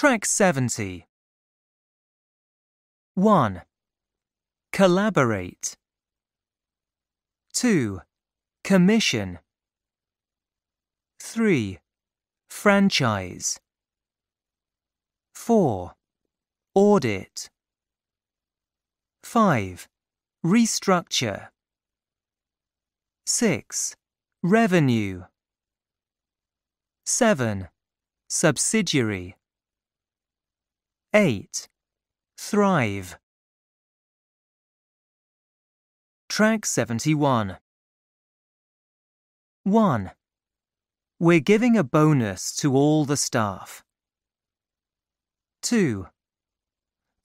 Track 70. 1. Collaborate. 2. Commission. 3. Franchise. 4. Audit. 5. Restructure. 6. Revenue. 7. Subsidiary. 8. Thrive. Track 71. 1. We're giving a bonus to all the staff. 2.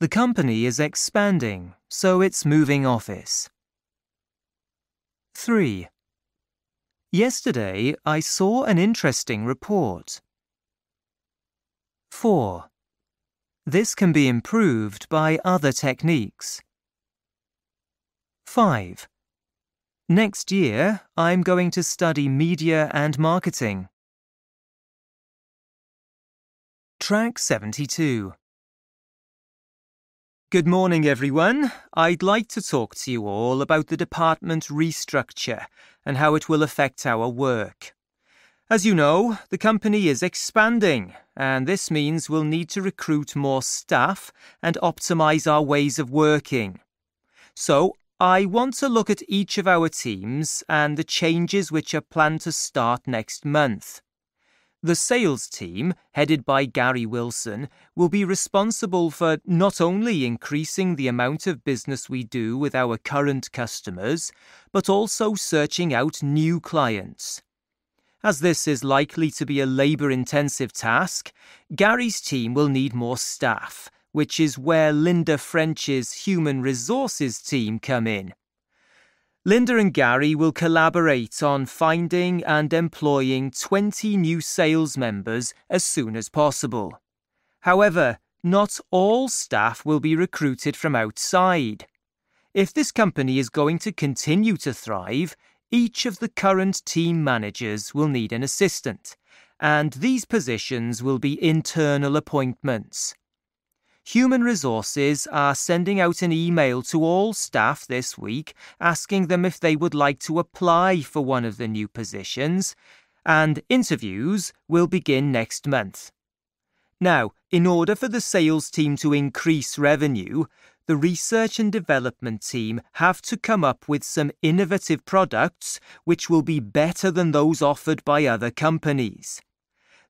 The company is expanding, so it's moving office. 3. Yesterday, I saw an interesting report. 4. This can be improved by other techniques. 5. Next year, I'm going to study media and marketing. Track 72. Good morning, everyone. I'd like to talk to you all about the department restructure and how it will affect our work. As you know, the company is expanding, and this means we'll need to recruit more staff and optimise our ways of working. So, I want to look at each of our teams and the changes which are planned to start next month. The sales team, headed by Gary Wilson, will be responsible for not only increasing the amount of business we do with our current customers, but also searching out new clients. As this is likely to be a labour-intensive task, Gary's team will need more staff, which is where Linda French's Human Resources team come in. Linda and Gary will collaborate on finding and employing 20 new sales members as soon as possible. However, not all staff will be recruited from outside. If this company is going to continue to thrive, each of the current team managers will need an assistant, and these positions will be internal appointments. Human Resources are sending out an email to all staff this week asking them if they would like to apply for one of the new positions, and interviews will begin next month. Now, in order for the sales team to increase revenue, the research and development team have to come up with some innovative products which will be better than those offered by other companies.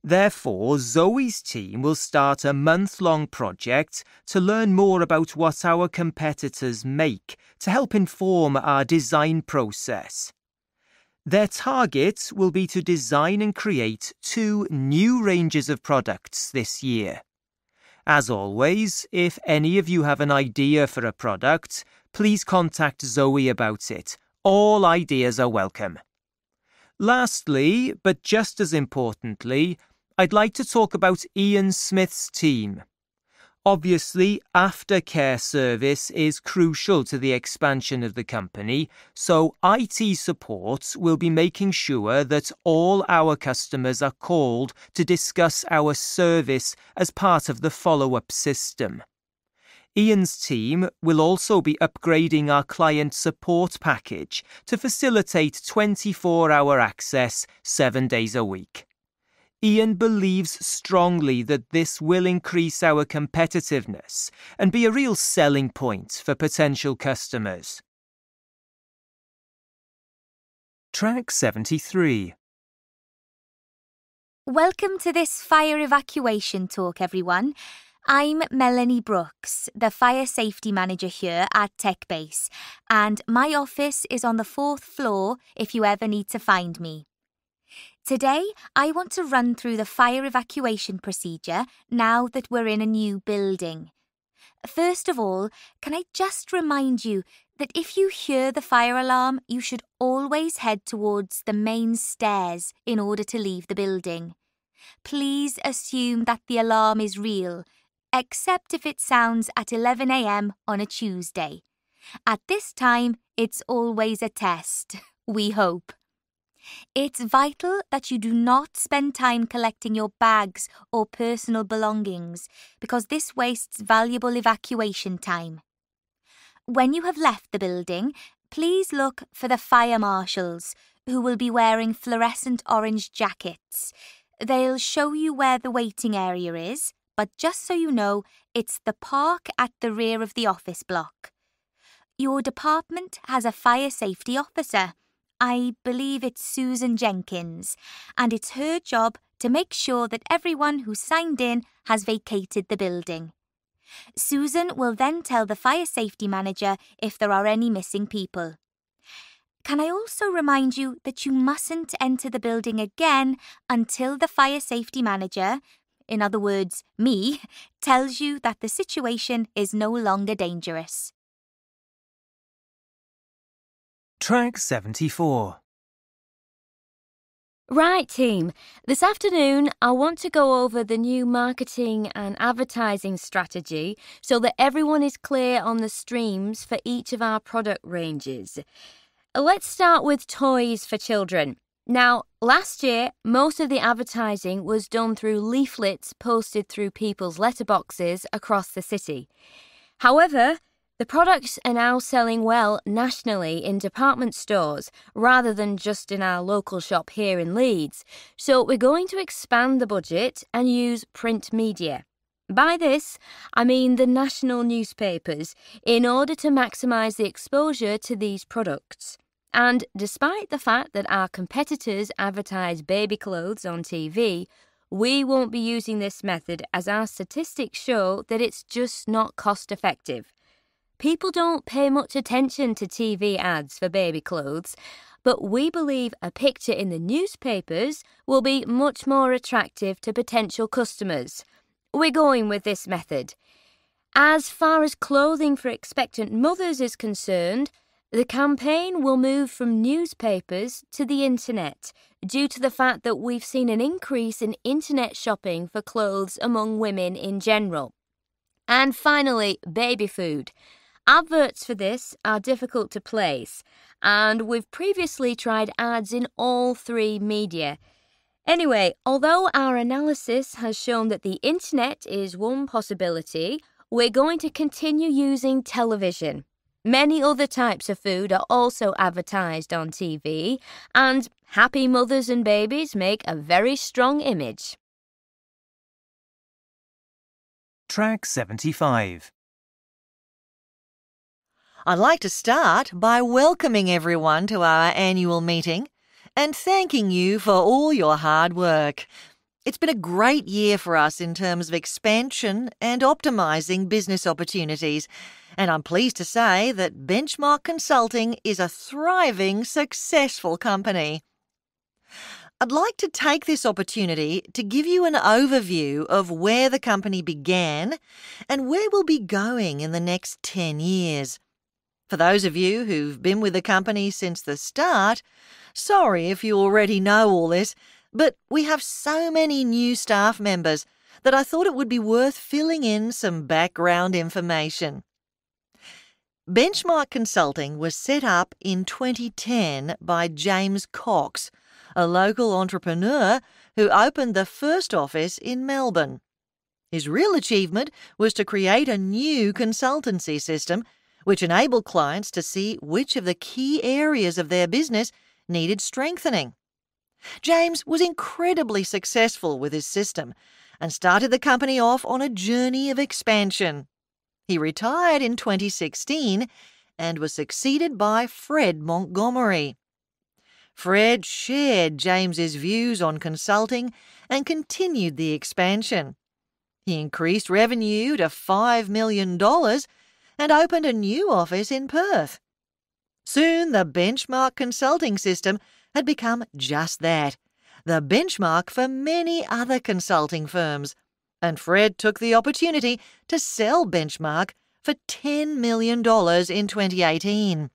Therefore, Zoe's team will start a month-long project to learn more about what our competitors make to help inform our design process. Their target will be to design and create 2 new ranges of products this year. As always, if any of you have an idea for a product, please contact Zoe about it. All ideas are welcome. Lastly, but just as importantly, I'd like to talk about Ian Smith's team. Obviously, aftercare service is crucial to the expansion of the company, so IT support will be making sure that all our customers are called to discuss our service as part of the follow-up system. Ian's team will also be upgrading our client support package to facilitate 24-hour access 7 days a week. Ian believes strongly that this will increase our competitiveness and be a real selling point for potential customers. Track 73. Welcome to this fire evacuation talk, everyone. I'm Melanie Brooks, the Fire Safety Manager here at Tech Base, and my office is on the 4th floor if you ever need to find me. Today, I want to run through the fire evacuation procedure now that we're in a new building. First of all, can I just remind you that if you hear the fire alarm, you should always head towards the main stairs in order to leave the building. Please assume that the alarm is real, except if it sounds at 11 a.m. on a Tuesday. At this time, it's always a test, we hope. It's vital that you do not spend time collecting your bags or personal belongings because this wastes valuable evacuation time. When you have left the building, please look for the fire marshals, who will be wearing fluorescent orange jackets. They'll show you where the waiting area is, but just so you know, it's the park at the rear of the office block. Your department has a fire safety officer. I believe it's Susan Jenkins, and it's her job to make sure that everyone who signed in has vacated the building. Susan will then tell the fire safety manager if there are any missing people. Can I also remind you that you mustn't enter the building again until the fire safety manager, in other words, me, tells you that the situation is no longer dangerous. Track 74. Right, team. This afternoon, I want to go over the new marketing and advertising strategy so that everyone is clear on the streams for each of our product ranges. Let's start with toys for children. Now, last year, most of the advertising was done through leaflets posted through people's letterboxes across the city. However, the products are now selling well nationally in department stores rather than just in our local shop here in Leeds, so we're going to expand the budget and use print media. By this, I mean the national newspapers, in order to maximise the exposure to these products. And despite the fact that our competitors advertise baby clothes on TV, we won't be using this method as our statistics show that it's just not cost-effective. People don't pay much attention to TV ads for baby clothes, but we believe a picture in the newspapers will be much more attractive to potential customers. We're going with this method. As far as clothing for expectant mothers is concerned, the campaign will move from newspapers to the internet due to the fact that we've seen an increase in internet shopping for clothes among women in general. And finally, baby food. Adverts for this are difficult to place, and we've previously tried ads in all three media. Anyway, although our analysis has shown that the internet is one possibility, we're going to continue using television. Many other types of food are also advertised on TV, and happy mothers and babies make a very strong image. Track 75. I'd like to start by welcoming everyone to our annual meeting and thanking you for all your hard work. It's been a great year for us in terms of expansion and optimising business opportunities, and I'm pleased to say that Benchmark Consulting is a thriving, successful company. I'd like to take this opportunity to give you an overview of where the company began and where we'll be going in the next 10 years. For those of you who've been with the company since the start, sorry if you already know all this, but we have so many new staff members that I thought it would be worth filling in some background information. Benchmark Consulting was set up in 2010 by James Cox, a local entrepreneur who opened the first office in Melbourne. His real achievement was to create a new consultancy system which enabled clients to see which of the key areas of their business needed strengthening. James was incredibly successful with his system and started the company off on a journey of expansion. He retired in 2016 and was succeeded by Fred Montgomery. Fred shared James's views on consulting and continued the expansion. He increased revenue to $5 million and opened a new office in Perth. Soon the Benchmark Consulting system had become just that, the benchmark for many other consulting firms, and Fred took the opportunity to sell Benchmark for $10 million in 2018.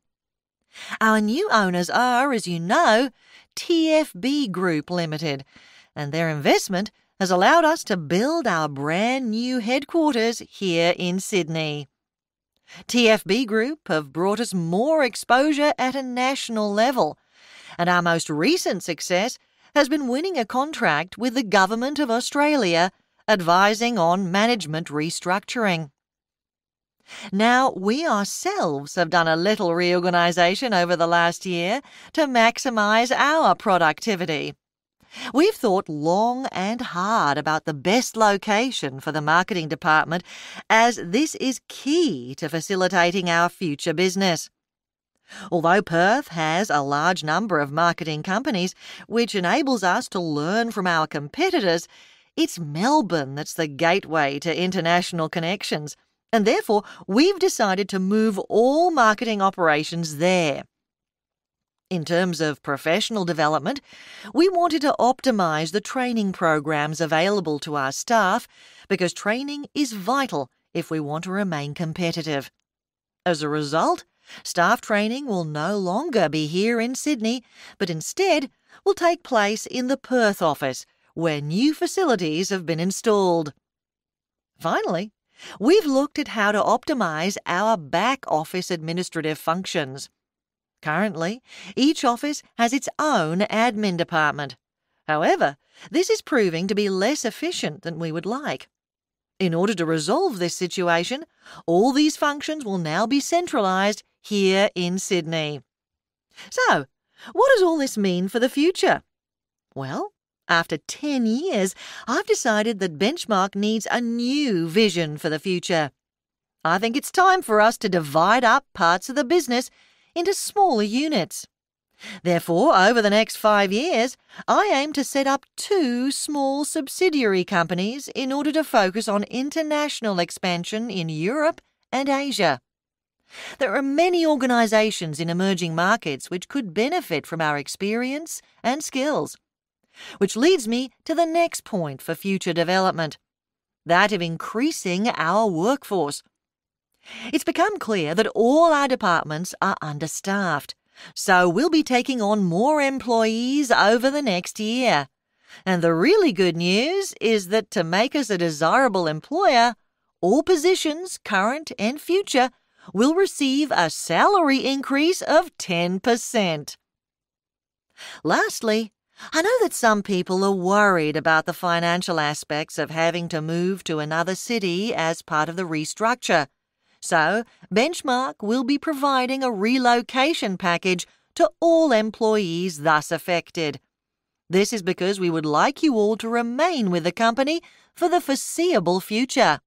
Our new owners are, as you know, TFB Group Limited, and their investment has allowed us to build our brand new headquarters here in Sydney. TFB Group have brought us more exposure at a national level, And our most recent success has been winning a contract with the Government of Australia, advising on management restructuring. Now, we ourselves have done a little reorganisation over the last year to maximise our productivity. We've thought long and hard about the best location for the marketing department, as this is key to facilitating our future business. Although Perth has a large number of marketing companies, which enables us to learn from our competitors, it's Melbourne that's the gateway to international connections, and therefore we've decided to move all marketing operations there. In terms of professional development, we wanted to optimise the training programs available to our staff because training is vital if we want to remain competitive. As a result, staff training will no longer be here in Sydney, but instead will take place in the Perth office, where new facilities have been installed. Finally, we've looked at how to optimise our back office administrative functions. Currently, each office has its own admin department. However, this is proving to be less efficient than we would like. In order to resolve this situation, all these functions will now be centralised here in Sydney. So, what does all this mean for the future? Well, after 10 years, I've decided that Benchmark needs a new vision for the future. I think it's time for us to divide up parts of the business into smaller units. Therefore, over the next 5 years, I aim to set up 2 small subsidiary companies in order to focus on international expansion in Europe and Asia. There are many organisations in emerging markets which could benefit from our experience and skills, which leads me to the next point for future development, that of increasing our workforce. It's become clear that all our departments are understaffed, so we'll be taking on more employees over the next year. And the really good news is that to make us a desirable employer, all positions, current and future, will receive a salary increase of 10%. Lastly, I know that some people are worried about the financial aspects of having to move to another city as part of the restructure. So, Benchmark will be providing a relocation package to all employees thus affected. This is because we would like you all to remain with the company for the foreseeable future.